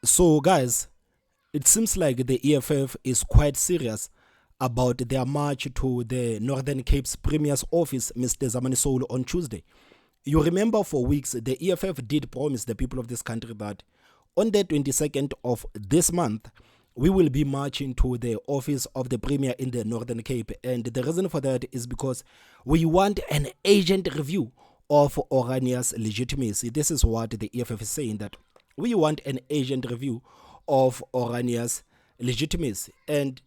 So, guys, it seems like the EFF is quite serious about their march to the Northern Cape's Premier's office, Mr. Zamani Soul, on Tuesday. You remember for weeks, the EFF did promise the people of this country that on the 22nd of this month, we will be marching to the office of the Premier in the Northern Cape. And the reason for that is because we want an agent review of Orania's legitimacy. This is what the EFF is saying, that we want an agent review of Orania's legitimacy. And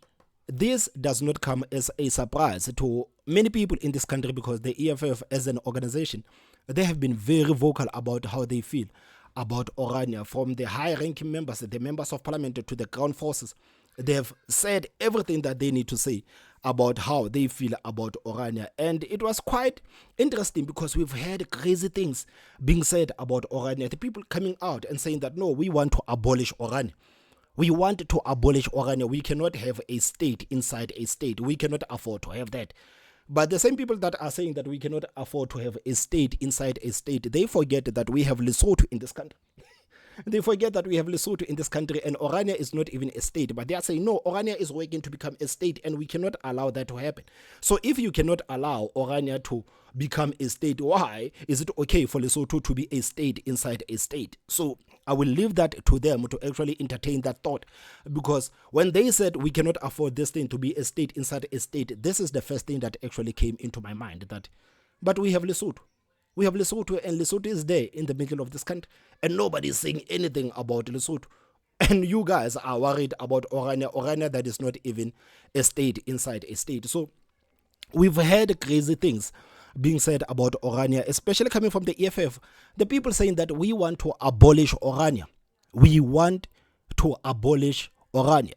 this does not come as a surprise to many people in this country, because the EFF as an organization, they have been very vocal about how they feel about Orania, from the high-ranking members, the members of parliament, to the ground forces. They have said everything that they need to say about how they feel about Orania. And it was quite interesting because we've heard crazy things being said about Orania. The people coming out and saying that, no, we want to abolish Orania. We want to abolish Orania. We cannot have a state inside a state. We cannot afford to have that. But the same people that are saying that we cannot afford to have a state inside a state, they forget that we have Lesotho in this country. They forget that we have Lesotho in this country, and Orania is not even a state. But they are saying, no, Orania is working to become a state, and we cannot allow that to happen. So if you cannot allow Orania to become a state, why is it okay for Lesotho to be a state inside a state? So I will leave that to them to actually entertain that thought, because when they said we cannot afford this thing to be a state inside a state, this is the first thing that actually came into my mind, that, but we have Lesotho. We have Lesotho, and Lesotho is there in the middle of this country, and nobody is saying anything about Lesotho. And you guys are worried about Orania that is not even a state inside a state. So we've heard crazy things being said about Orania, especially coming from the EFF. The people saying that we want to abolish Orania. We want to abolish Orania.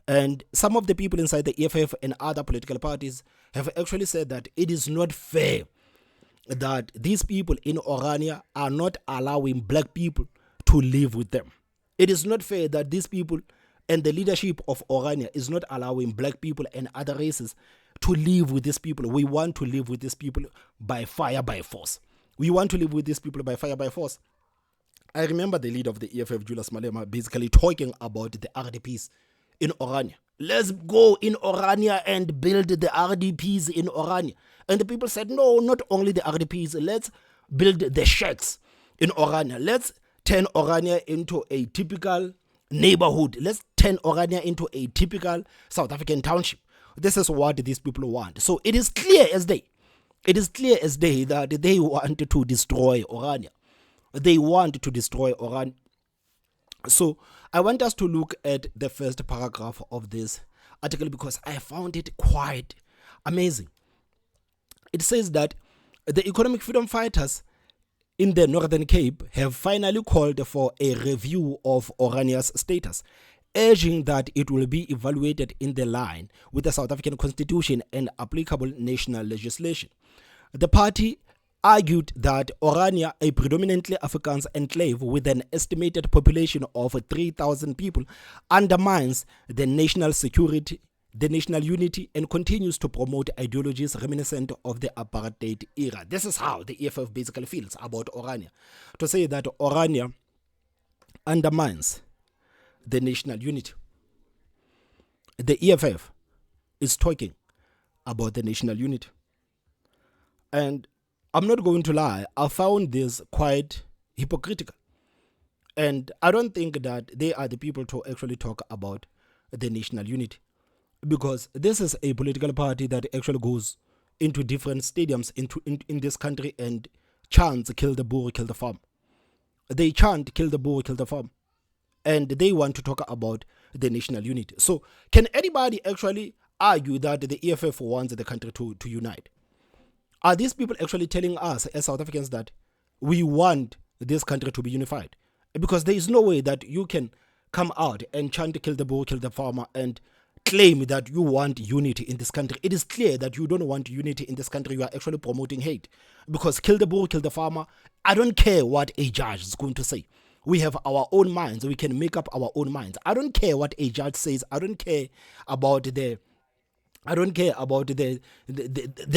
And some of the people inside the EFF and other political parties have actually said that it is not fair that these people in Orania are not allowing black people to live with them. It is not fair that these people and the leadership of Orania is not allowing black people and other races to live with these people. We want to live with these people by fire, by force. We want to live with these people by fire, by force. I remember the leader of the EFF, Julius Malema, basically talking about the RDPs in Orania. Let's go in Orania and build the RDPs in Orania. And the people said, no, not only the RDPs, let's build the shacks in Orania. Let's turn Orania into a typical neighborhood. Let's turn Orania into a typical South African township. This is what these people want. So it is clear as day. It is clear as day that they want to destroy Orania. They want to destroy Orania. So I want us to look at the first paragraph of this article, because I found it quite amazing. It says that the economic freedom fighters in the Northern Cape have finally called for a review of Orania's status, urging that it will be evaluated in the line with the South African Constitution and applicable national legislation. The party argued that Orania, a predominantly Afrikaans enclave with an estimated population of 3,000 people, undermines the national security, the national unity, and continues to promote ideologies reminiscent of the apartheid era. This is how the EFF basically feels about Orania. To say that Orania undermines the national unity. The EFF is talking about the national unity. And I'm not going to lie, I found this quite hypocritical. And I don't think that they are the people to actually talk about the national unity, because this is a political party that actually goes into different stadiums in this country and chants kill the bull, kill the farm. They chant kill the bull, kill the farm. And they want to talk about the national unity. So can anybody actually argue that the EFF wants the country to unite? Are these people actually telling us as South Africans that we want this country to be unified? Because there is no way that you can come out and chant kill the bull, kill the farmer and claim that you want unity in this country. It is clear that you don't want unity in this country. You are actually promoting hate. Because kill the bull, kill the farmer, I don't care what a judge is going to say. We have our own minds. We can make up our own minds. I don't care what a judge says. I don't care about the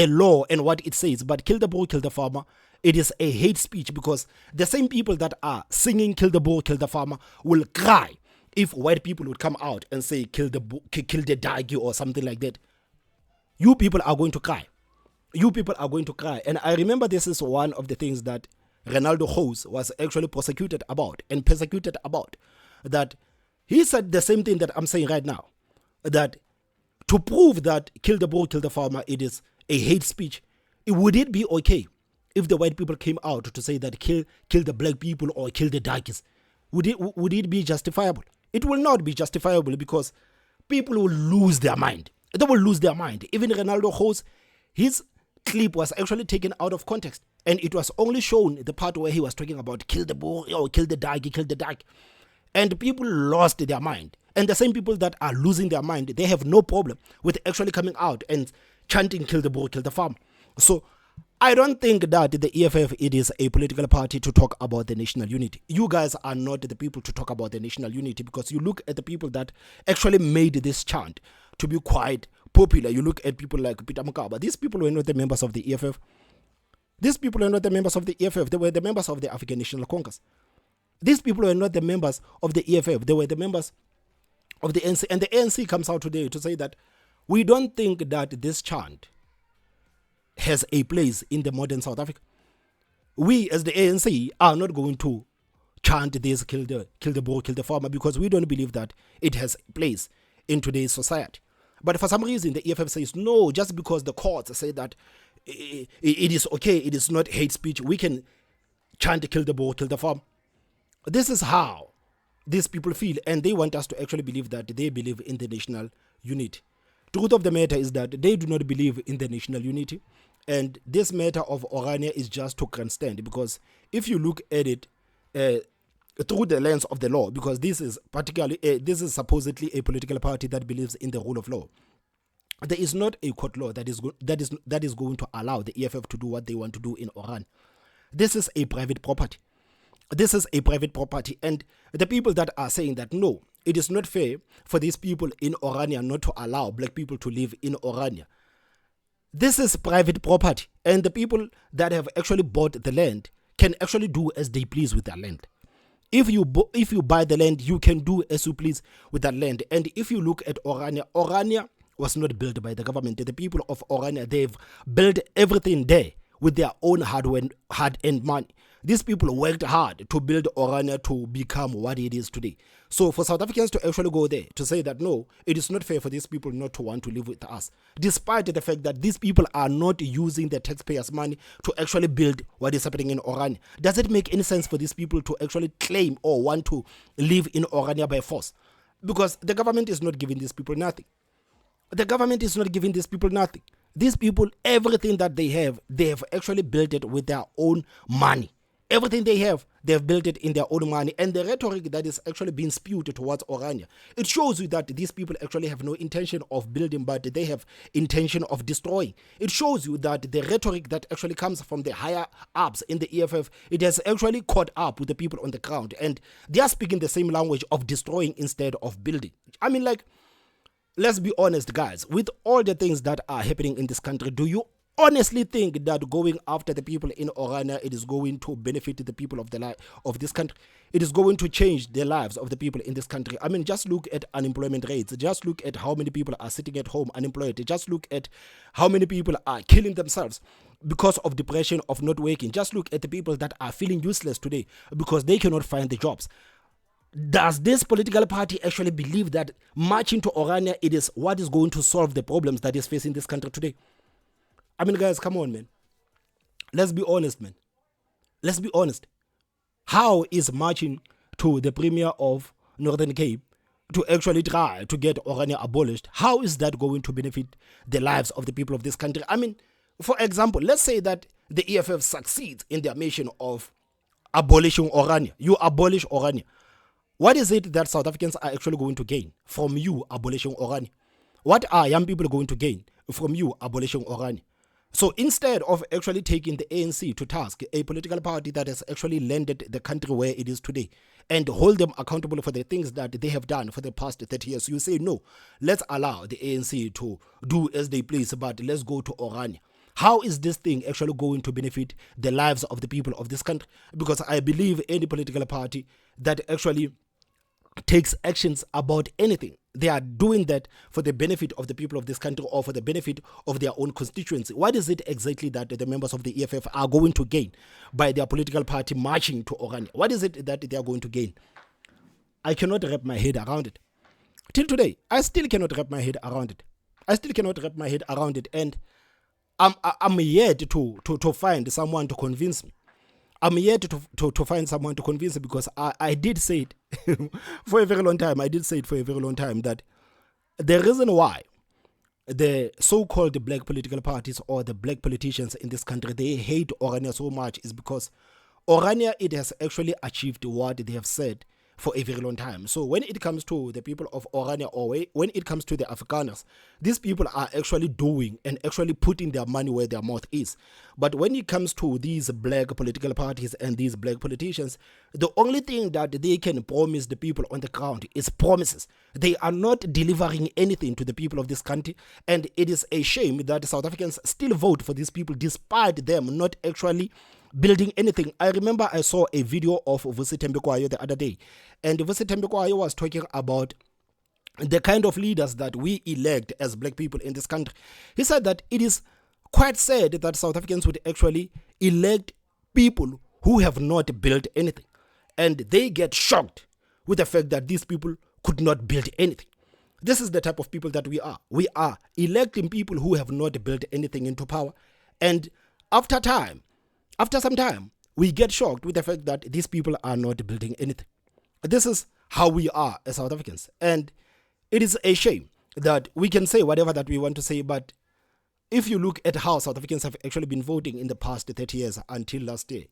law and what it says, but kill the bull, kill the farmer, it is a hate speech, because the same people that are singing kill the bull, kill the farmer will cry if white people would come out and say kill the Dagi or something like that, you people are going to cry. You people are going to cry. And I remember this is one of the things that Ronaldo Hose was actually prosecuted about and persecuted about. That he said the same thing that I'm saying right now. That to prove that kill the bull, kill the farmer, it is a hate speech, would it be okay if the white people came out to say that kill the black people or kill the darkies? Would it be justifiable? It will not be justifiable because people will lose their mind. They will lose their mind. Even Ronaldo Hose, his clip was actually taken out of context, and it was only shown the part where he was talking about kill the bull or kill the dark, and people lost their mind. And the same people that are losing their mind, they have no problem with actually coming out and chanting kill the bull, kill the farm. So I don't think that the EFF, it is a political party to talk about the national unity. You guys are not the people to talk about the national unity, because you look at the people that actually made this chant to be quite popular. You look at people like Peter Mokaba. These people were not the members of the EFF. These people were not the members of the EFF. They were the members of the African National Congress. These people were not the members of the EFF. They were the members of the ANC. And the ANC comes out today to say that we don't think that this chant has a place in the modern South Africa. We as the ANC are not going to chant this kill the bull, kill the farmer, because we don't believe that it has a place in today's society. But for some reason, the EFF says, no, just because the courts say that it is okay, it is not hate speech, we can chant kill the bull, kill the farm. This is how these people feel, and they want us to actually believe that they believe in the national unity. Truth of the matter is that they do not believe in the national unity, and this matter of Orania is just to grandstand, because if you look at it through the lens of the law, because this is supposedly a political party that believes in the rule of law, there is not a court law that is going to allow the EFF to do what they want to do in Orania. This is a private property. This is a private property, and the people that are saying that no, it is not fair for these people in Orania not to allow black people to live in Orania. This is private property, and the people that have actually bought the land can actually do as they please with their land. If you buy the land, you can do as you please with that land. And if you look at Orania was not built by the government. The people of Orania, they've built everything there with their own hard-earned money. These people worked hard to build Orania to become what it is today. So for South Africans to actually go there to say that no, it is not fair for these people not to want to live with us, despite the fact that these people are not using the taxpayers' money to actually build what is happening in Orania. Does it make any sense for these people to actually claim or want to live in Orania by force? Because the government is not giving these people nothing. The government is not giving these people nothing. These people, everything that they have actually built it with their own money. Everything they have built it in their own money. And the rhetoric that is actually being spewed towards Orania, it shows you that these people actually have no intention of building, but they have intention of destroying. It shows you that the rhetoric that actually comes from the higher ups in the EFF, it has actually caught up with the people on the ground. And they are speaking the same language of destroying instead of building. I mean, like, let's be honest, guys. With all the things that are happening in this country, do you honestly think that going after the people in Orania, it is going to benefit the people of this country? It is going to change the lives of the people in this country. I mean, just look at unemployment rates. Just look at how many people are sitting at home unemployed. Just look at how many people are killing themselves because of depression, of not working. Just look at the people that are feeling useless today because they cannot find the jobs. Does this political party actually believe that marching to Orania, it is what is going to solve the problems that is facing this country today? I mean, guys, come on, man. Let's be honest, man. Let's be honest. How is marching to the Premier of Northern Cape to actually try to get Orania abolished, how is that going to benefit the lives of the people of this country? I mean, for example, let's say that the EFF succeeds in their mission of abolishing Orania. You abolish Orania. What is it that South Africans are actually going to gain from you abolishing Orania? What are young people going to gain from you abolishing Orania? So instead of actually taking the ANC to task, a political party that has actually landed the country where it is today, and hold them accountable for the things that they have done for the past 30 years, you say, no, let's allow the ANC to do as they please, but let's go to Orania. How is this thing actually going to benefit the lives of the people of this country? Because I believe any political party that actually takes actions about anything, they are doing that for the benefit of the people of this country or for the benefit of their own constituency. What is it exactly that the members of the EFF are going to gain by their political party marching to Orania? What is it that they are going to gain? I cannot wrap my head around it. Till today, I still cannot wrap my head around it. And I'm yet to find someone to convince me. I'm yet to find someone to convince me, because I did say it for a very long time. That the reason why the so-called black political parties or the black politicians in this country, they hate Orania so much is because Orania, it has actually achieved what they have said for a very long time. So when it comes to the people of Orania, or when it comes to the Afrikaners, these people are actually doing and actually putting their money where their mouth is. But when it comes to these black political parties and these black politicians, the only thing that they can promise the people on the ground is promises. They are not delivering anything to the people of this country, and it is a shame that South Africans still vote for these people despite them not actually building anything. I remember I saw a video of Vusi Thembekwayo the other day, and Vusi Thembekwayo was talking about the kind of leaders that we elect as black people in this country. He said that it is quite sad that South Africans would actually elect people who have not built anything, and they get shocked with the fact that these people could not build anything. This is the type of people that we are. We are electing people who have not built anything into power, and after some time, we get shocked with the fact that these people are not building anything. This is how we are as South Africans. And it is a shame that we can say whatever that we want to say, but if you look at how South Africans have actually been voting in the past 30 years until last year,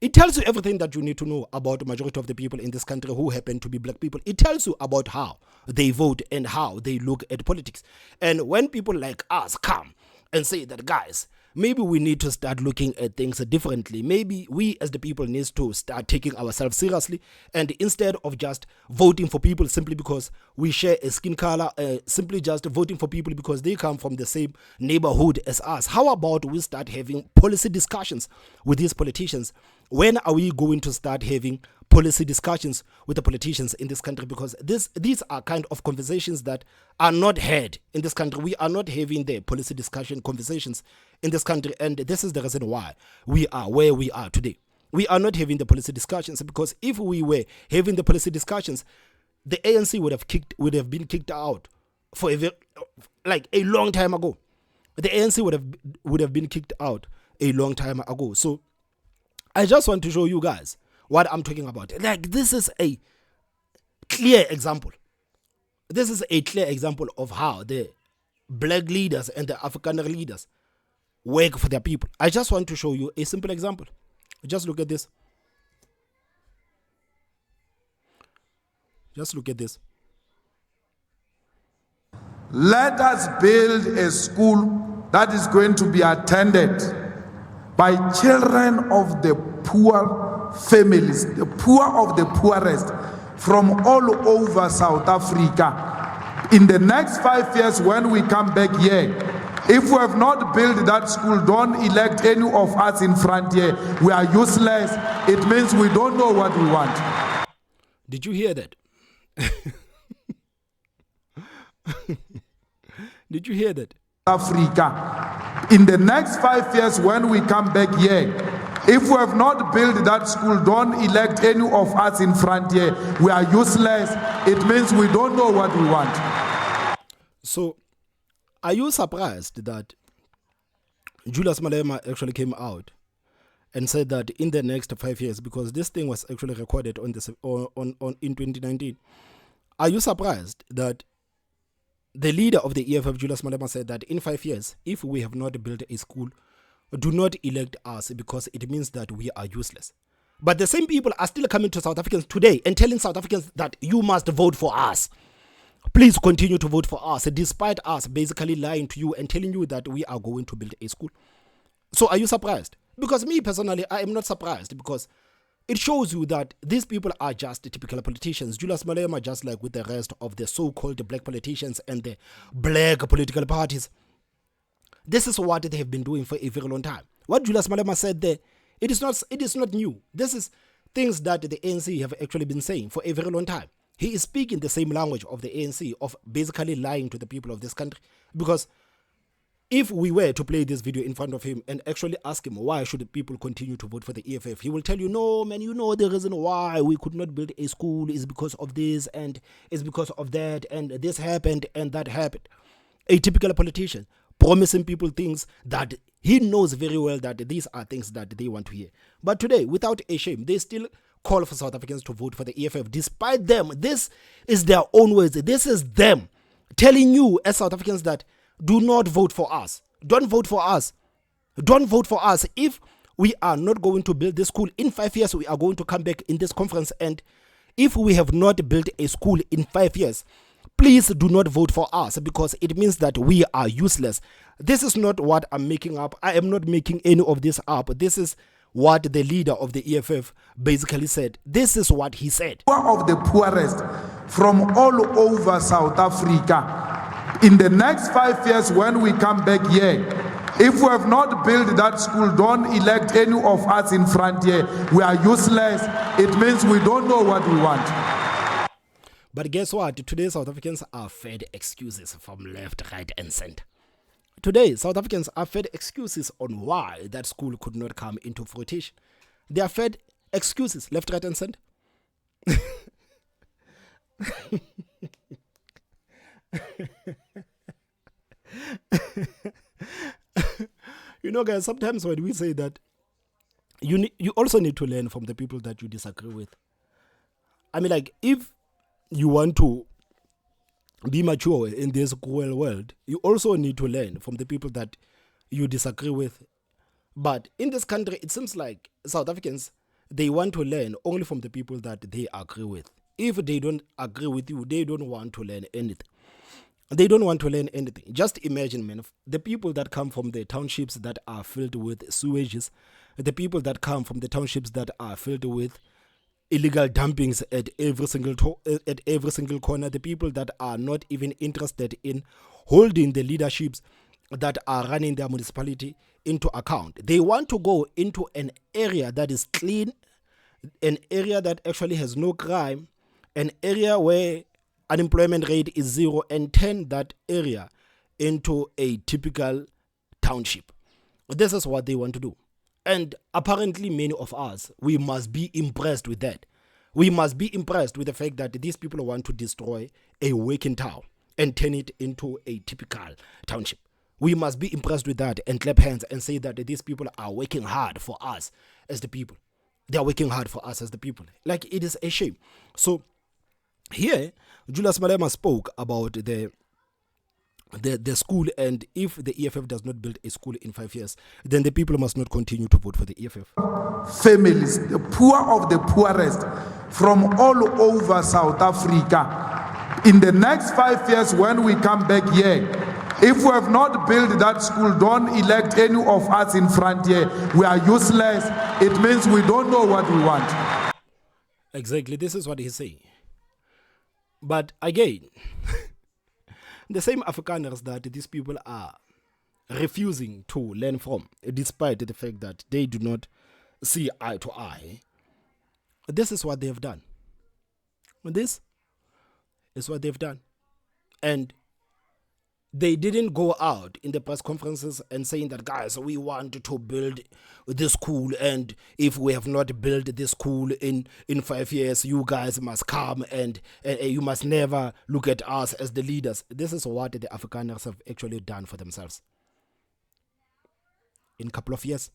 it tells you everything that you need to know about the majority of the people in this country who happen to be black people. It tells you about how they vote and how they look at politics. And when people like us come and say that, guys, maybe we need to start looking at things differently. Maybe we as the people need to start taking ourselves seriously, and instead of just voting for people simply because we share a skin color, simply just voting for people because they come from the same neighborhood as us. How about we start having policy discussions with these politicians? When are we going to start having policy discussions with the politicians in this country? Because these are kind of conversations that are not had in this country. We are not having the policy discussion conversations in this country, and this is the reason why we are where we are today. We are not having the policy discussions, because if we were having the policy discussions, the ANC would have been kicked out for a long time ago. The ANC would have been kicked out a long time ago. So I just want to show you guys what I'm talking about. Like, this is a clear example. This is a clear example of how the black leaders and the Afrikaner leaders work for their people. I just want to show you a simple example. Just look at this. Just look at this. Let us build a school that is going to be attended by children of the poor families, the poor of the poorest, from all over South Africa. In the next 5 years, when we come back here, if we have not built that school, don't elect any of us in front here. We are useless. It means we don't know what we want. Did you hear that? Did you hear that? Africa. In the next 5 years, when we come back here, if we have not built that school, don't elect any of us in front here. We are useless. It means we don't know what we want. So, are you surprised that Julius Malema actually came out and said that in the next 5 years, because this thing was actually recorded in 2019, are you surprised that the leader of the EFF, Julius Malema, said that in 5 years, if we have not built a school, do not elect us because it means that we are useless? But the same people are still coming to South Africans today and telling South Africans that you must vote for us. Please continue to vote for us, despite us basically lying to you and telling you that we are going to build a school. So are you surprised? Because me personally, I am not surprised, because it shows you that these people are just typical politicians. Julius Malema, just like with the rest of the so-called black politicians and the black political parties, this is what they have been doing for a very long time. What Julius Malema said there, it is not new. This is things that the ANC have actually been saying for a very long time. He is speaking the same language of the ANC, of basically lying to the people of this country. Because if we were to play this video in front of him and actually ask him why should people continue to vote for the EFF, he will tell you, no, man, the reason why we could not build a school is because of this and it's because of that and this happened and that happened. A typical politician promising people things that he knows very well that these are things that they want to hear. But today, without a shame, they still call for South Africans to vote for the EFF. Despite them, this is their own words. This is them telling you as South Africans that do not vote for us. Don't vote for us. Don't vote for us. If we are not going to build this school in 5 years, we are going to come back in this conference. And if we have not built a school in 5 years, please do not vote for us, because it means that we are useless. This is not what I'm making up. I am not making any of this up. This is what the leader of the EFF basically said. This is what he said. Poor of the poorest from all over South Africa. In the next 5 years, when we come back here, if we have not built that school, don't elect any of us in front here. We are useless. It means we don't know what we want. But guess what? Today, South Africans are fed excuses from left, right, and center. Today, South Africans are fed excuses on why that school could not come into fruition. They are fed excuses, left, right, and center. Guys, sometimes when we say that, you also need to learn from the people that you disagree with. I mean, like, if you want to be mature in this cruel world, you also need to learn from the people that you disagree with. But in this country, it seems like South Africans, they want to learn only from the people that they agree with. If they don't agree with you, they don't want to learn anything. They don't want to learn anything. Just imagine, man, the people that come from the townships that are filled with sewages, the people that come from the townships that are filled with illegal dumpings at every single corner, the people that are not even interested in holding the leaderships that are running their municipality into account. They want to go into an area that is clean, an area that actually has no crime, an area where unemployment rate is 0, and turn that area into a typical township. This is what they want to do. And apparently many of us, we must be impressed with that. We must be impressed with the fact that these people want to destroy a working town and turn it into a typical township. We must be impressed with that and clap hands and say that these people are working hard for us as the people. They are working hard for us as the people. Like, it is a shame. So here, Julius Malema spoke about the school, and if the EFF does not build a school in 5 years, then the people must not continue to vote for the EFF. Families, the poor of the poorest from all over South Africa. In the next 5 years, when we come back here, if we have not built that school, don't elect any of us in front here. We are useless. It means we don't know what we want. Exactly, this is what he's saying. But again, the same Afrikaners that these people are refusing to learn from, despite the fact that they do not see eye to eye, this is what they have done. This is what they've done. And they didn't go out in the press conferences and saying that, guys, we want to build this school, and if we have not built this school in 5 years, you guys must come and you must never look at us as the leaders. This is what the Afrikaners have actually done for themselves in a couple of years.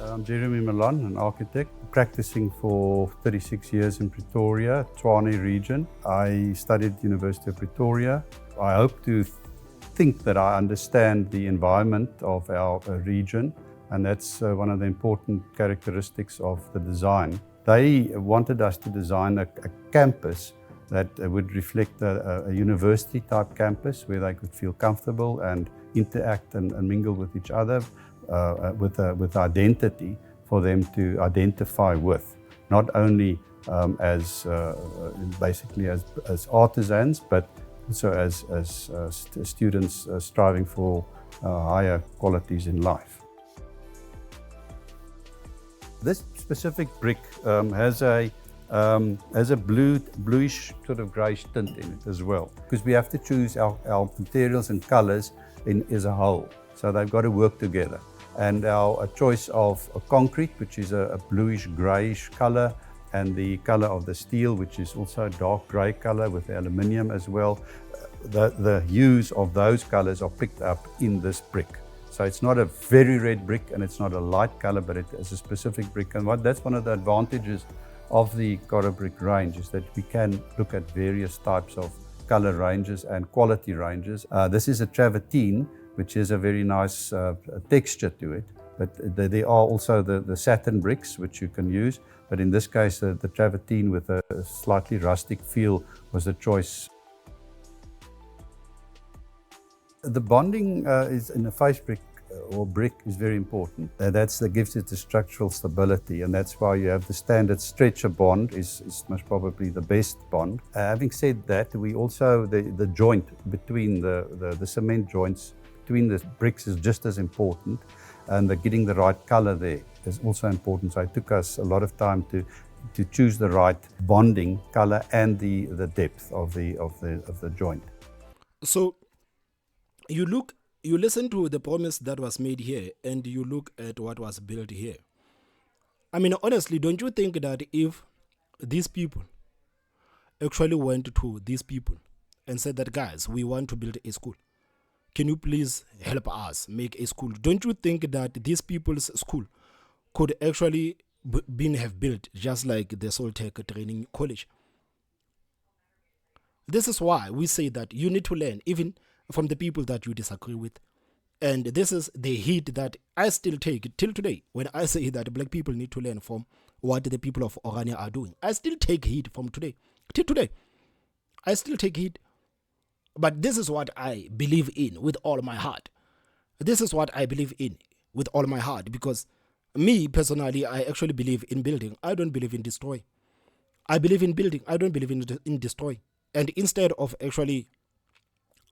I'm Jeremy Milan, an architect, practicing for 36 years in Pretoria, Tshwane region. I studied University of Pretoria. I hope to think that I understand the environment of our region, and that's one of the important characteristics of the design. They wanted us to design a campus that would reflect a university type campus where they could feel comfortable and interact and mingle with each other. With identity for them to identify with, not only basically as artisans, but also as students striving for higher qualities in life. This specific brick has a bluish sort of greyish tint in it as well, because we have to choose our materials and colours as a whole. So they've got to work together. And our choice of a concrete, which is a bluish greyish colour, and the colour of the steel, which is also a dark grey colour with aluminium as well. The hues of those colours are picked up in this brick. So it's not a very red brick and it's not a light colour, but it is a specific brick. And that's one of the advantages of the Coro brick range, is that we can look at various types of colour ranges and quality ranges. This is a travertine, which is a very nice texture to it. But there are also the satin bricks, which you can use. But in this case, the travertine with a slightly rustic feel was the choice. The bonding is in a face brick or brick is very important. That gives it the structural stability, and that's why you have the standard stretcher bond is most probably the best bond. Having said that, we also, the joint between the cement joints between the bricks is just as important, and getting the right color there is also important. So it took us a lot of time to choose the right bonding color and the depth of the joint. So you listen to the promise that was made here, and you look at what was built here. I mean, honestly, don't you think that if these people actually went to these people and said that, guys, we want to build a school, can you please help us make a school? Don't you think that these people's school could actually have built just like the Soltech Training College? This is why we say that you need to learn even from the people that you disagree with. And this is the heat that I still take till today when I say that black people need to learn from what the people of Orania are doing. I still take heat from today till today. I still take heat. But this is what I believe in with all my heart. This is what I believe in with all my heart, because me personally, I actually believe in building. I don't believe in destroy. I believe in building. I don't believe in destroy. And instead of actually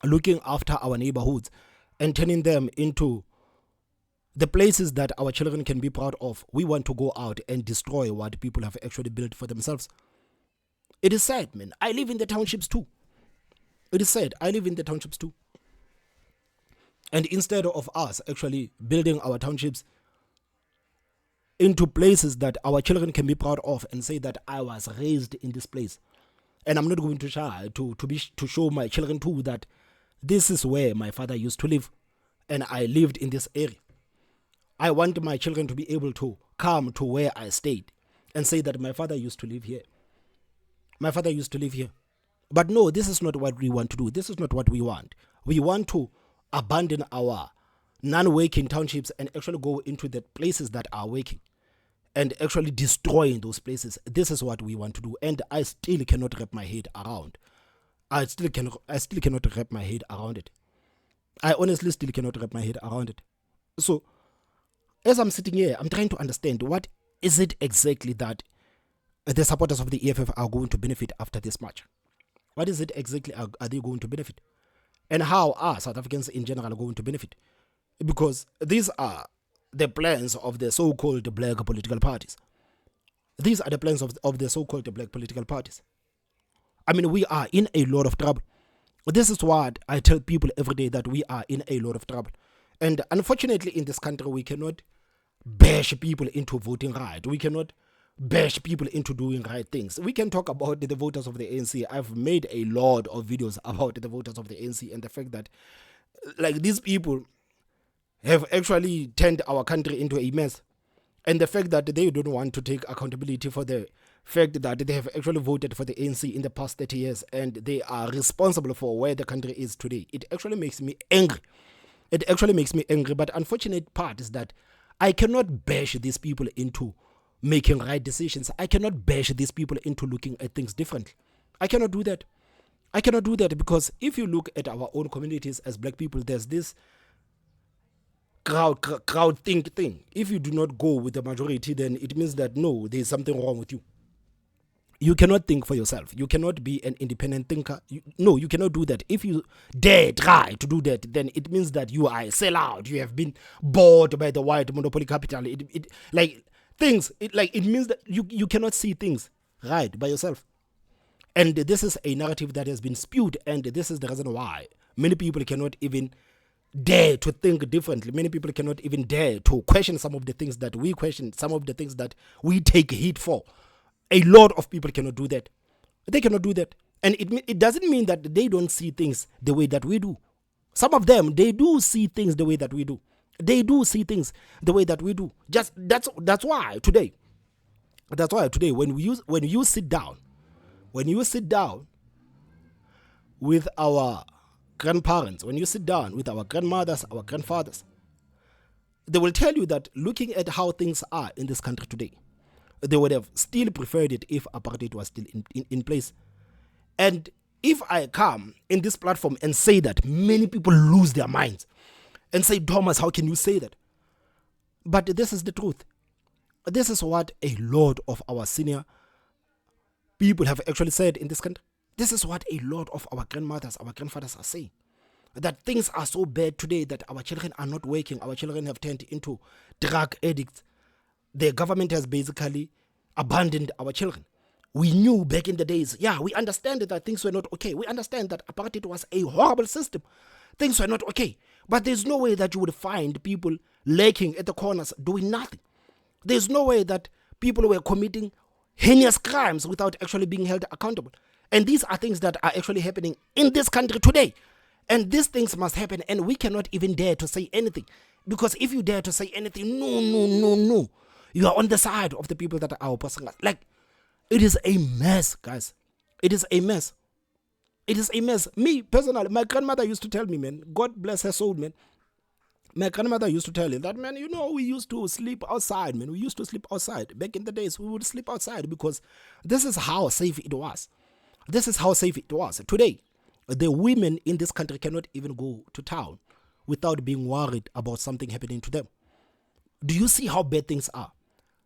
looking after our neighborhoods and turning them into the places that our children can be proud of, we want to go out and destroy what people have actually built for themselves. It is sad, man. I live in the townships too. It is sad. I live in the townships too. And instead of us actually building our townships into places that our children can be proud of and say that I was raised in this place, and I'm not going to try to show my children too that this is where my father used to live and I lived in this area. I want my children to be able to come to where I stayed and say that my father used to live here. My father used to live here. But no, this is not what we want to do. This is not what we want. We want to abandon our non-working townships and actually go into the places that are working and actually destroying those places. This is what we want to do. And I still cannot wrap my head around. I still cannot wrap my head around it. I honestly still cannot wrap my head around it. So, as I'm sitting here, I'm trying to understand what is it exactly that the supporters of the EFF are going to benefit after this match. What is it exactly are they going to benefit? And how are South Africans in general going to benefit? Because these are the plans of the so-called black political parties. These are the plans of the so-called black political parties. I mean, we are in a lot of trouble. This is what I tell people every day, that we are in a lot of trouble. And unfortunately, in this country, we cannot bash people into voting right. We cannot bash people into doing right things. We can talk about the voters of the ANC. I've made a lot of videos about the voters of the ANC and the fact that, like, these people have actually turned our country into a mess. And the fact that they don't want to take accountability for the fact that they have actually voted for the ANC in the past 30 years and they are responsible for where the country is today. It actually makes me angry. It actually makes me angry. But unfortunate part is that I cannot bash these people into making right decisions. I cannot bash these people into looking at things differently. I cannot do that. I cannot do that because if you look at our own communities as black people, there's this crowd think thing. If you do not go with the majority, then it means that no, there's something wrong with you. You cannot think for yourself. You cannot be an independent thinker. You cannot do that. If you dare try to do that, then it means that you are a sellout. You have been bought by the white monopoly capital. Like, things, it means that you cannot see things right by yourself. And this is a narrative that has been spewed, and this is the reason why many people cannot even dare to think differently. Many people cannot even dare to question some of the things that we question, some of the things that we take heat for. A lot of people cannot do that. They cannot do that. And it doesn't mean that they don't see things the way that we do. Some of them, they do see things the way that we do. They do see things the way that we do. Just that's why today, when you sit down with our grandparents, when you sit down with our grandmothers, our grandfathers, they will tell you that looking at how things are in this country today, they would have still preferred it if apartheid was still in place. And if I come in this platform and say that, many people lose their minds and say, Thomas, how can you say that? But this is the truth. This is what a lot of our senior people have actually said in this country. This is what a lot of our grandmothers, our grandfathers are saying. That things are so bad today that our children are not working. Our children have turned into drug addicts. The government has basically abandoned our children. We knew back in the days, we understand that things were not okay. We understand that apartheid was a horrible system. Things were not okay. But there's no way that you would find people lurking at the corners doing nothing. There's no way that people were committing heinous crimes without actually being held accountable. And these are things that are actually happening in this country today. And these things must happen, and we cannot even dare to say anything. Because if you dare to say anything, no, you are on the side of the people that are oppressing us. It is a mess, guys. It is a mess. It is a mess. Me, personally, my grandmother used to tell me, man, God bless her soul, man. My grandmother used to tell me that, man, we used to sleep outside, man. We used to sleep outside. Back in the days, we would sleep outside because this is how safe it was. This is how safe it was. Today, the women in this country cannot even go to town without being worried about something happening to them. Do you see how bad things are?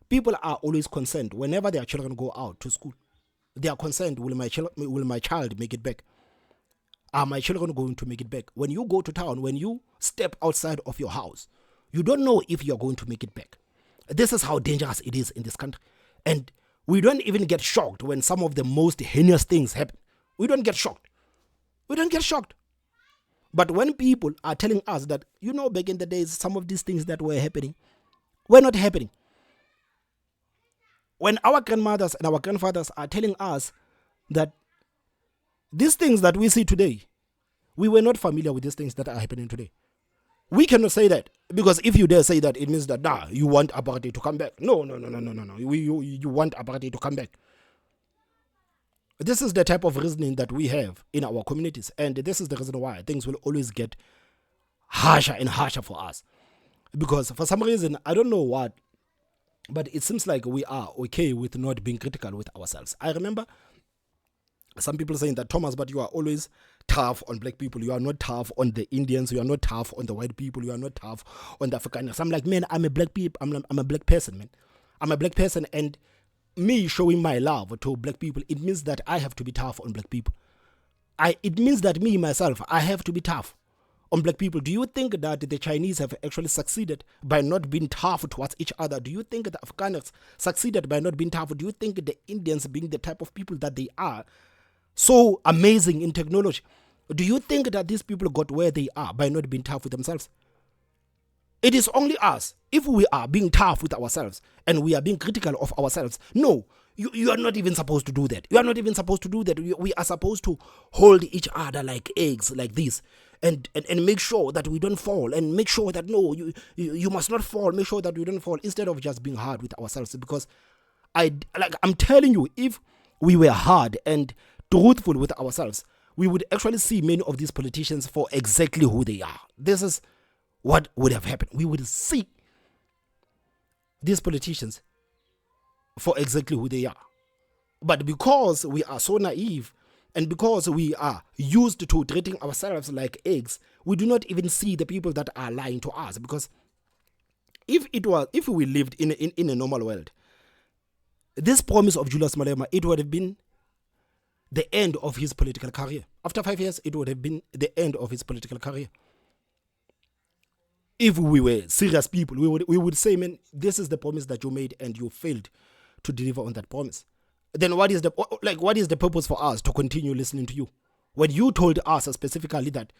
People are always concerned whenever their children go out to school. They are concerned, will my child make it back? Are my children going to make it back? When you go to town, when you step outside of your house, you don't know if you're going to make it back. This is how dangerous it is in this country. And we don't even get shocked when some of the most heinous things happen. We don't get shocked. But when people are telling us that, back in the days, some of these things that were happening were not happening. When our grandmothers and our grandfathers are telling us that these things that we see today, we were not familiar with these things that are happening today. We cannot say that, because if you dare say that, it means that, you want apartheid to come back. No. You want apartheid to come back. This is the type of reasoning that we have in our communities, and this is the reason why things will always get harsher and harsher for us. Because for some reason, I don't know what, but it seems like we are okay with not being critical with ourselves. I remember some people saying that, Thomas, but you are always tough on black people. You are not tough on the Indians. You are not tough on the white people. You are not tough on the Afrikaners. I'm like, man, I'm a black person, man. I'm a black person, and me showing my love to black people, it means that I have to be tough on black people. It means that me, myself, I have to be tough on black people. Do you think that the Chinese have actually succeeded by not being tough towards each other? Do you think the Afrikaners succeeded by not being tough? Do you think the Indians, being the type of people that they are, so amazing in technology, do you think that these people got where they are by not being tough with themselves? It is only us. If we are being tough with ourselves and we are being critical of ourselves, no, you are not even supposed to do that. You are not even supposed to do that. We are supposed to hold each other like eggs, like this, and make sure that we don't fall, and make sure that, no, you must not fall. Make sure that we don't fall, instead of just being hard with ourselves. Because I'm telling you, if we were hard and truthful with ourselves, we would actually see many of these politicians for exactly who they are. This is what would have happened. We would see these politicians for exactly who they are. But because we are so naive, and because we are used to treating ourselves like eggs, we do not even see the people that are lying to us. Because if we lived in a normal world, this promise of Julius Malema, it would have been the end of his political career. After 5 years, it would have been the end of his political career. If we were serious people, we would say, man, this is the promise that you made and you failed to deliver on that promise. Then what is the purpose for us to continue listening to you? When you told us specifically that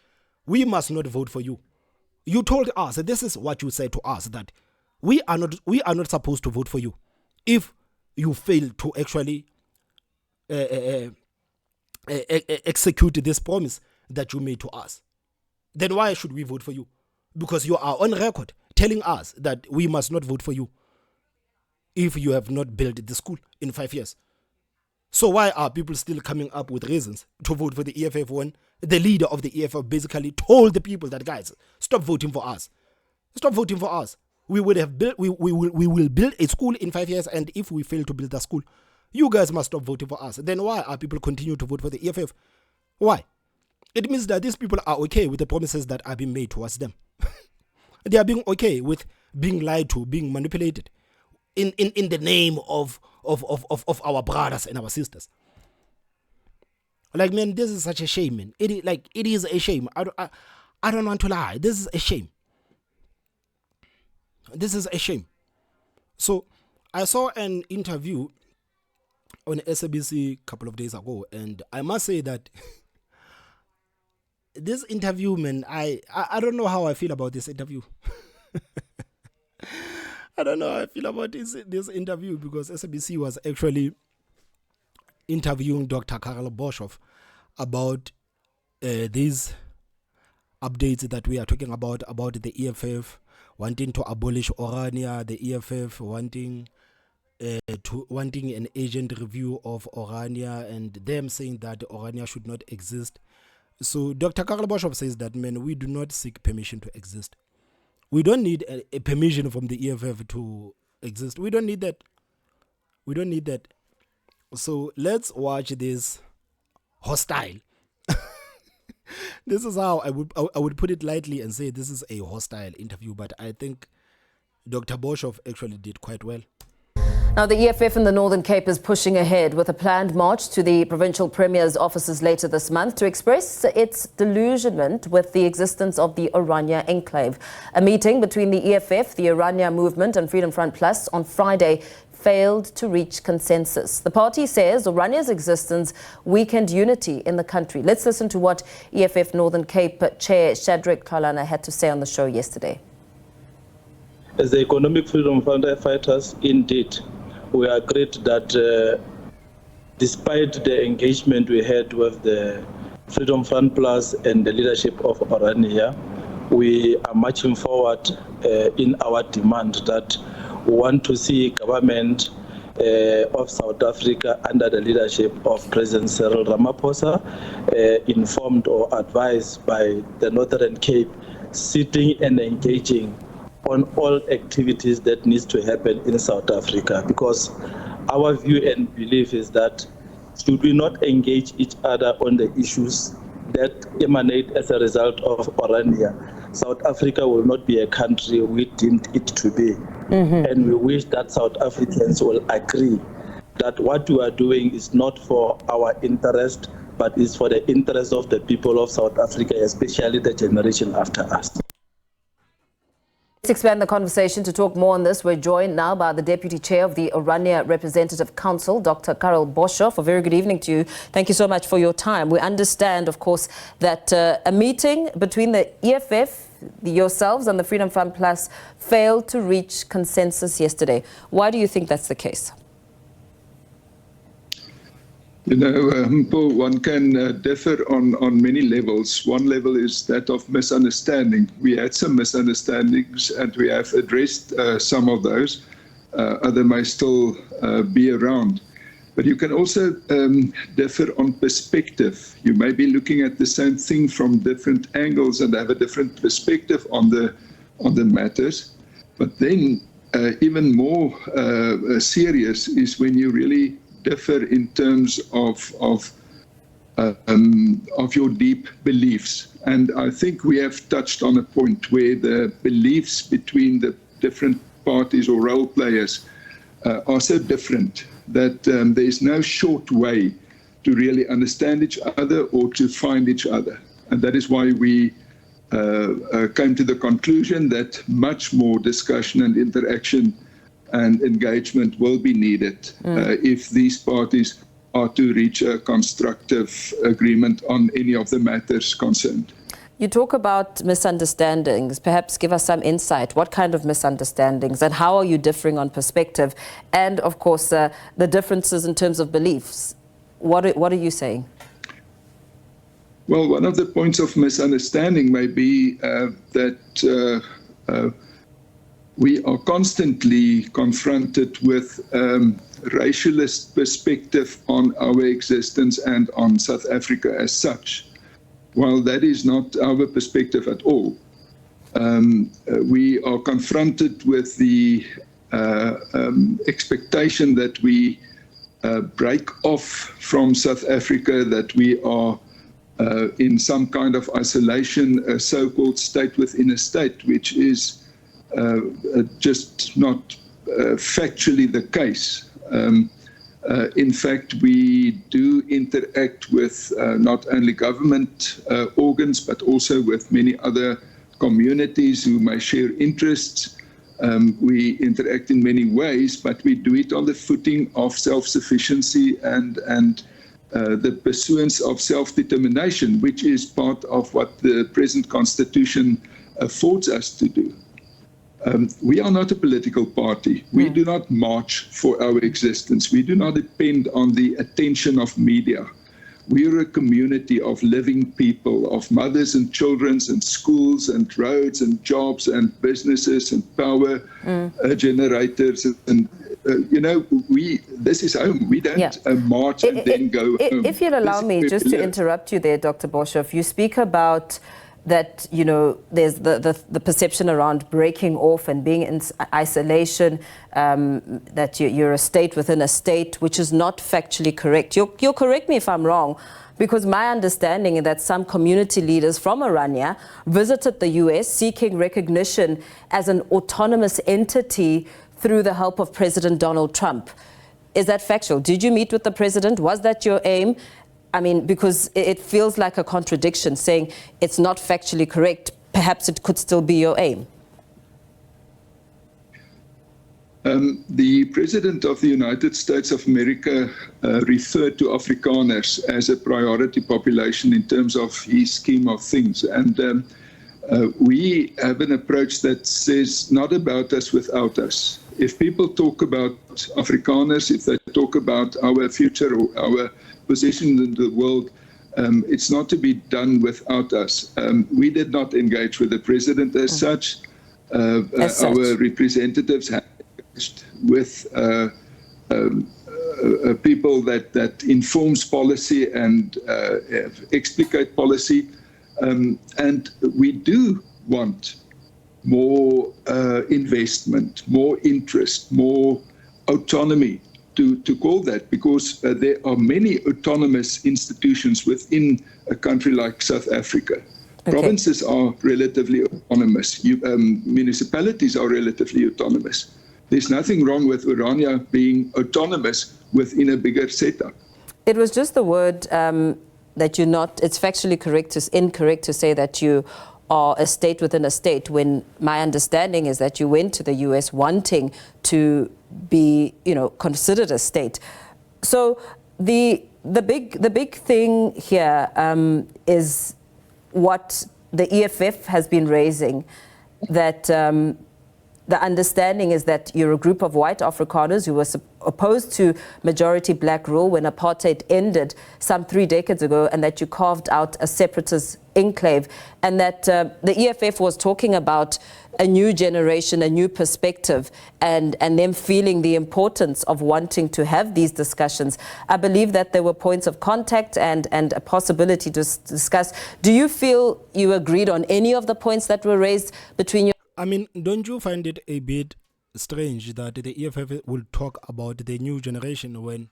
we must not vote for you, you told us, this is what you said to us, that we are not supposed to vote for you if you fail to actually execute this promise that you made to us. Then why should we vote for you? Because you are on record telling us that we must not vote for you if you have not built the school in 5 years. So why are people still coming up with reasons to vote for the EFF when the leader of the EFF basically told the people that, guys, stop voting for us. Stop voting for us. We will build a school in 5 years, and if we fail to build the school, you guys must stop voting for us. Then why are people continue to vote for the EFF? Why? It means that these people are okay with the promises that are being made towards them. They are being okay with being lied to, being manipulated in the name of our brothers and our sisters. Like, man, this is such a shame, man. It is a shame. I don't want to lie. This is a shame. This is a shame. So I saw an interview on SABC a couple of days ago, and I must say that this interview, man, I don't know how I feel about this interview. I don't know how I feel about this interview, because SABC was actually interviewing Dr. Karel Boshoff about these updates that we are talking about the EFF wanting to abolish Orania, the EFF wanting an agent review of Orania, and them saying that Orania should not exist. So Dr. Karel Boshoff says that, man, we do not seek permission to exist. We don't need a permission from the EFF to exist. We don't need that. We don't need that. So let's watch this hostile. This is how I would put it lightly and say this is a hostile interview, but I think Dr. Boshoff actually did quite well. Now, the EFF in the Northern Cape is pushing ahead with a planned march to the provincial premier's offices later this month to express its delusionment with the existence of the Orania enclave. A meeting between the EFF, the Orania movement and Freedom Front Plus on Friday failed to reach consensus. The party says Orania's existence weakened unity in the country. Let's listen to what EFF Northern Cape Chair Shadrack Khalana had to say on the show yesterday. As the Economic Freedom Front fighters, indeed, we agreed that despite the engagement we had with the Freedom Front Plus and the leadership of Orania, we are marching forward in our demand that we want to see government of South Africa under the leadership of President Cyril Ramaphosa, informed or advised by the Northern Cape, sitting and engaging on all activities that needs to happen in South Africa, because our view and belief is that should we not engage each other on the issues that emanate as a result of Orania, South Africa will not be a country we deemed it to be. And we wish that South Africans will agree that what we are doing is not for our interest, but is for the interest of the people of South Africa, especially the generation after us. Let's expand the conversation. To talk more on this, we're joined now by the Deputy Chair of the Orania Representative Council, Dr. Karel Boshoff. A very good evening to you. Thank you so much for your time. We understand, of course, that a meeting between the EFF, yourselves and the Freedom Front Plus failed to reach consensus yesterday. Why do you think that's the case? You know, Paul, one can differ on many levels. One level is that of misunderstanding. We had some misunderstandings and we have addressed some of those. Other may still be around. But you can also differ on perspective. You may be looking at the same thing from different angles and have a different perspective on the matters. But then even more serious is when you really differ in terms of your deep beliefs. And I think we have touched on a point where the beliefs between the different parties or role players are so different that there is no short way to really understand each other or to find each other. And that is why we came to the conclusion that much more discussion and interaction and engagement will be needed if these parties are to reach a constructive agreement on any of the matters concerned. You talk about misunderstandings. Perhaps give us some insight. What kind of misunderstandings, and how are you differing on perspective? And of course, the differences in terms of beliefs. What are you saying? Well, one of the points of misunderstanding may be that we are constantly confronted with racialist perspective on our existence and on South Africa as such. While that is not our perspective at all, we are confronted with the expectation that we break off from South Africa, that we are in some kind of isolation, a so-called state within a state, which is just not factually the case. In fact, we do interact with not only government organs, but also with many other communities who may share interests. We interact in many ways, but we do it on the footing of self-sufficiency and the pursuance of self-determination, which is part of what the present constitution affords us to do. We are not a political party. We do not march for our existence. We do not depend on the attention of media. We are a community of living people, of mothers and children and schools and roads and jobs and businesses and power generators. And, this is home. We don't march and then go home. If you'll allow me just to interrupt you there, Dr. Boshoff, you speak about that, there's the perception around breaking off and being in isolation, that you're a state within a state, which is not factually correct. You'll correct me if I'm wrong, because my understanding is that some community leaders from Orania visited the US seeking recognition as an autonomous entity through the help of President Donald Trump. Is that factual? Did you meet with the president? Was that your aim? I mean, because it feels like a contradiction, saying it's not factually correct. Perhaps it could still be your aim. The President of the United States of America referred to Afrikaners as a priority population in terms of his scheme of things. And we have an approach that says not about us without us. If people talk about Afrikaners, if they talk about our future or our position in the world, it's not to be done without us. We did not engage with the president as such. Our representatives have engaged with people that informs policy and explicate policy. And we do want more investment, more interest, more autonomy, to call that, because there are many autonomous institutions within a country like South Africa. Okay. Provinces are relatively autonomous. Municipalities are relatively autonomous. There's nothing wrong with Orania being autonomous within a bigger setup. It was just the word that you're not, it's factually incorrect to say that you are a state within a state, when my understanding is that you went to the US wanting to be, considered a state. So the big thing here is what the EFF has been raising, that the understanding is that you're a group of white Afrikaners who were opposed to majority black rule when apartheid ended some 3 decades ago, and that you carved out a separatist enclave, and that the EFF was talking about a new generation, a new perspective, and them feeling the importance of wanting to have these discussions. I believe that there were points of contact and a possibility to discuss. Do you feel you agreed on any of the points that were raised between you? I mean, don't you find it a bit strange that the EFF will talk about the new generation when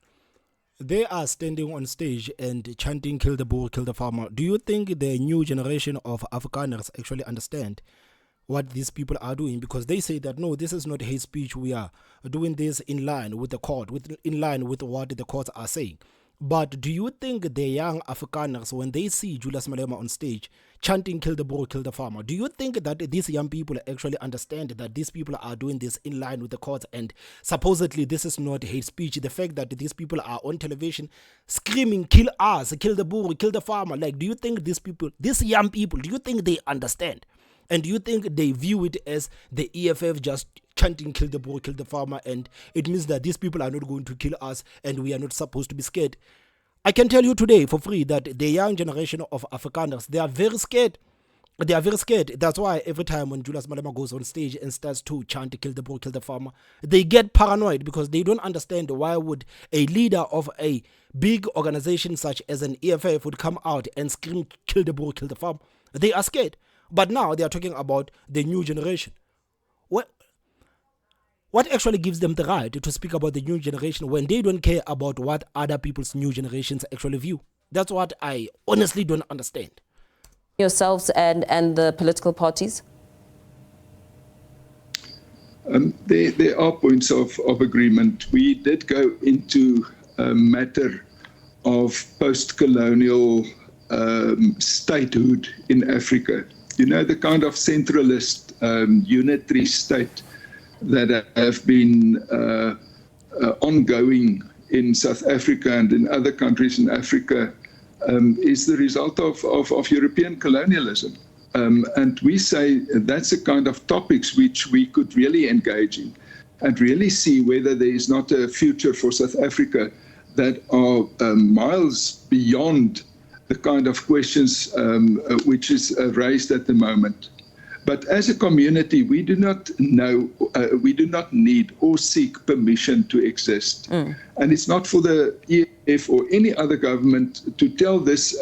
they are standing on stage and chanting "kill the bull, kill the farmer"? Do you think the new generation of Afrikaners actually understand what these people are doing? Because they say that, no, this is not hate speech. We are doing this in line with the court, in line with what the courts are saying. But do you think the young Afrikaners, when they see Julius Malema on stage chanting "Kill the Boer, kill the farmer," do you think that these young people actually understand that these people are doing this in line with the courts and supposedly this is not hate speech? The fact that these people are on television screaming "Kill us, kill the Boer, kill the farmer," like, do you think these people, these young people, do you think they understand? And do you think they view it as the EFF just chanting "Kill the Boer, kill the farmer," and it means that these people are not going to kill us and we are not supposed to be scared? I can tell you today for free that the young generation of Afrikaners, they are very scared. They are very scared. That's why every time when Julius Malema goes on stage and starts to chant "Kill the Boer, kill the farmer," they get paranoid because they don't understand why would a leader of a big organization such as an EFF would come out and scream "Kill the Boer, kill the farmer." They are scared. But now they are talking about the new generation. What actually gives them the right to speak about the new generation when they don't care about what other people's new generations actually view? That's what I honestly don't understand. Yourselves and the political parties? There are points of agreement. We did go into a matter of post-colonial statehood in Africa. You know, the kind of centralist unitary state that have been ongoing in South Africa and in other countries in Africa is the result of European colonialism. And we say that's a kind of topics which we could really engage in and really see whether there is not a future for South Africa that are miles beyond the kind of questions which is raised at the moment. But as a community, we do not know, we do not need or seek permission to exist. And it's not for the EFF or any other government to tell this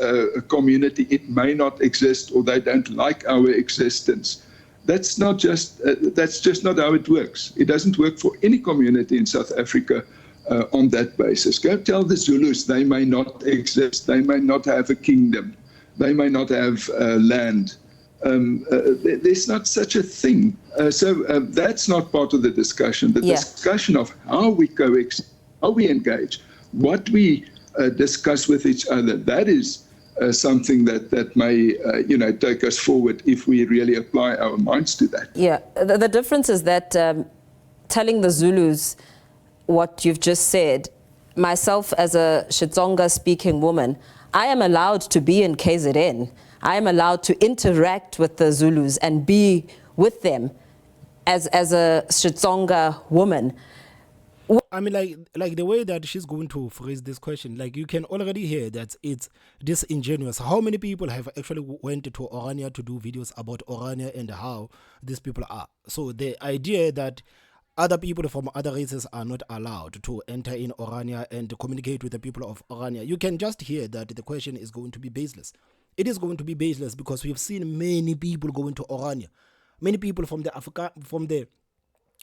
community it may not exist or they don't like our existence. That's just not how it works. It doesn't work for any community in South Africa on that basis. Go tell the Zulus they may not exist, they may not have a kingdom, they may not have land. There's not such a thing. So that's not part of the discussion. The discussion of how we coexist, how we engage, what we discuss with each other, that is something that may take us forward if we really apply our minds to that. Yeah, the difference is that telling the Zulus what you've just said, myself as a Xitsonga speaking woman, I am allowed to be in KZN. I am allowed to interact with the Zulus and be with them as a Xitsonga woman. I mean, like the way that she's going to phrase this question, like you can already hear that it's disingenuous. How many people have actually went to Orania to do videos about Orania and how these people are? So the idea that other people from other races are not allowed to enter in Orania and to communicate with the people of Orania, you can just hear that the question is going to be baseless. It is going to be baseless because we've seen many people going to Orania. Many people from the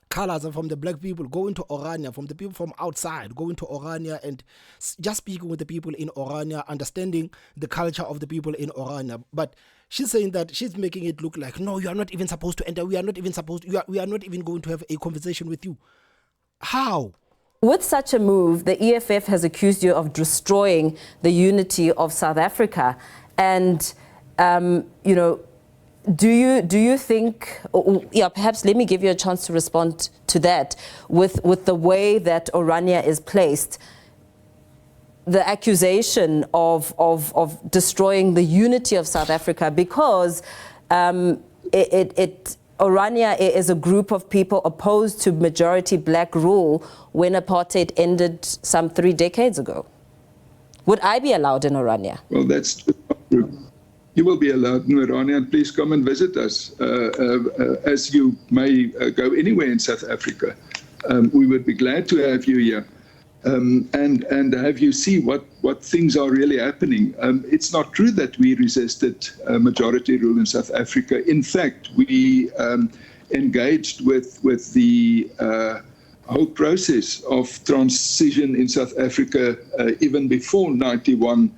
colors and from the black people going to Orania, from the people from outside going to Orania and just speaking with the people in Orania, understanding the culture of the people in Orania. But she's saying that she's making it look like, no, you are not even supposed to enter. We are not even supposed to, we are not even going to have a conversation with you. How? With such a move, the EFF has accused you of destroying the unity of South Africa. And, do you think, perhaps let me give you a chance to respond to that with the way that Orania is placed, the accusation of destroying the unity of South Africa, because Orania is a group of people opposed to majority black rule when apartheid ended some 3 decades ago. Would I be allowed in Orania? Well, that's true. You will be allowed in Orania, and please come and visit us, as you may go anywhere in South Africa. We would be glad to have you here and have you see what things are really happening. It's not true that we resisted majority rule in South Africa. In fact, we engaged with the whole process of transition in South Africa even before 91.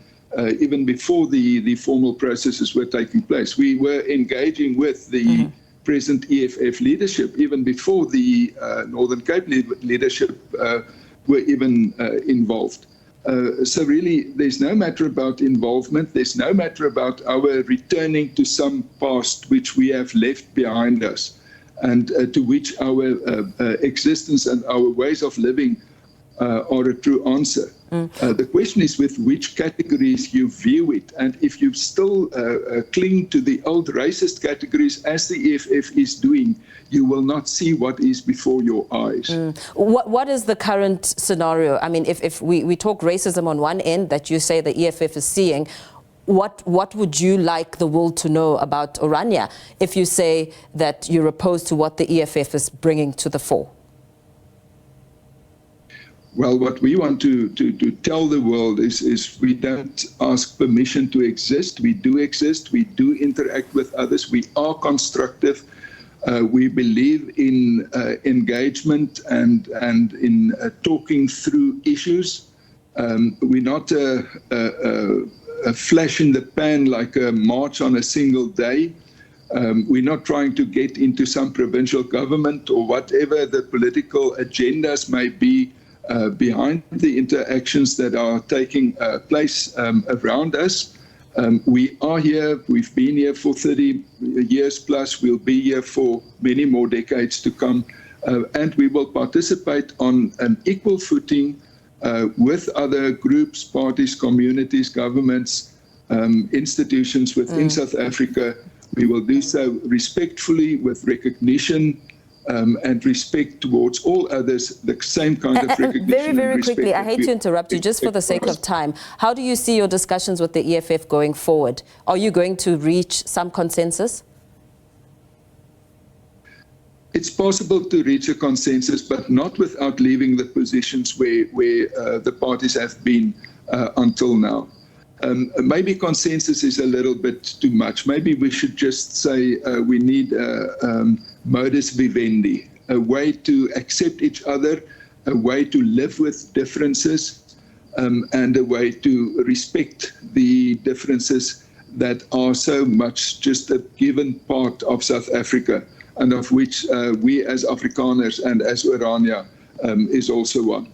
Even before the formal processes were taking place. We were engaging with the present EFF leadership, even before the Northern Cape leadership were even involved. So really, there's no matter about involvement. There's no matter about our returning to some past which we have left behind us, and to which our existence and our ways of living are a true answer. The question is with which categories you view it. And if you still cling to the old racist categories, as the EFF is doing, you will not see what is before your eyes. What is the current scenario? I mean, if we talk racism on one end that you say the EFF is seeing, what would you like the world to know about Orania if you say that you're opposed to what the EFF is bringing to the fore? Well, what we want to tell the world is we don't ask permission to exist. We do exist. We do interact with others. We are constructive. We believe in engagement and in talking through issues. We're not a flash in the pan like a march on a single day. We're not trying to get into some provincial government or whatever the political agendas may be behind the interactions that are taking place around us. We are here, we've been here for 30 years plus, we'll be here for many more decades to come, and we will participate on an equal footing with other groups, parties, communities, governments, institutions within South Africa. We will do so respectfully, with recognition, and respect towards all others, the same kind of recognition. Very, very quickly, I hate to interrupt you, just for the sake of time. How do you see your discussions with the EFF going forward? Are you going to reach some consensus? It's possible to reach a consensus, but not without leaving the positions where the parties have been until now. Maybe consensus is a little bit too much. Maybe we should just say we need modus vivendi, a way to accept each other, a way to live with differences, and a way to respect the differences that are so much just a given part of South Africa, and of which we as Afrikaners and as Orania is also one.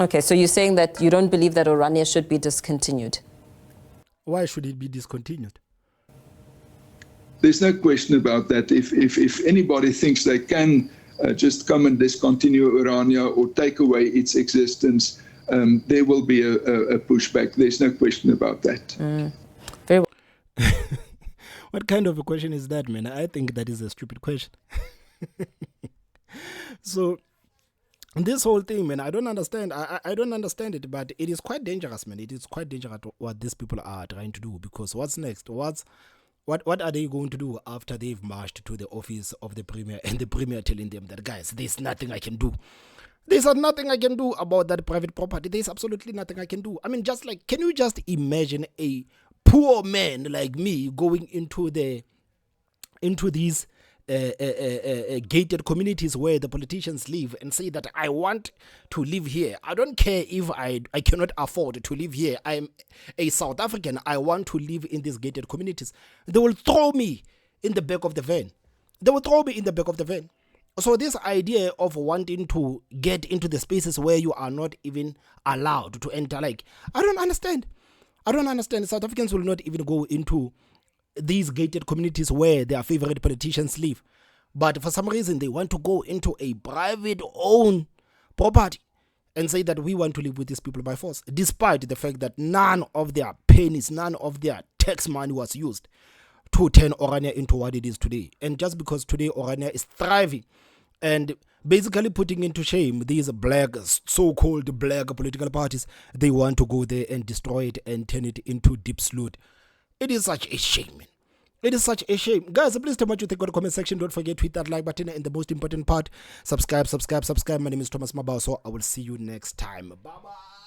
Okay, so you're saying that you don't believe that Orania should be discontinued? Why should it be discontinued? There's no question about that. If anybody thinks they can just come and discontinue Orania or take away its existence, there will be a pushback. There's no question about that. Very well. What kind of a question is that, man? I think that is a stupid question. So this whole thing, man, I don't understand. I don't understand it, but it is quite dangerous, man. It is quite dangerous what these people are trying to do, because what's next? What are they going to do after they've marched to the office of the Premier and the Premier telling them that, guys, there's nothing I can do. There's nothing I can do about that private property. There's absolutely nothing I can do. I mean, just like, can you just imagine a poor man like me going into these gated communities where the politicians live and say that I want to live here. I don't care if I cannot afford to live here. I'm a South African. I want to live in these gated communities. They will throw me in the back of the van. So this idea of wanting to get into the spaces where you are not even allowed to enter, like, I don't understand. South Africans will not even go into these gated communities where their favorite politicians live. But for some reason, they want to go into a private owned property and say that we want to live with these people by force, despite the fact that none of their pennies, none of their tax money was used to turn Orania into what it is today. And just because today Orania is thriving and basically putting into shame these so-called black political parties, they want to go there and destroy it and turn it into deep sloot. It is such a shame, man. It is such a shame. Guys, please tell me what you think in the comment section. Don't forget to hit that like button, and the most important part, subscribe. My name is Thomas Mabaso. I will see you next time. Bye-bye.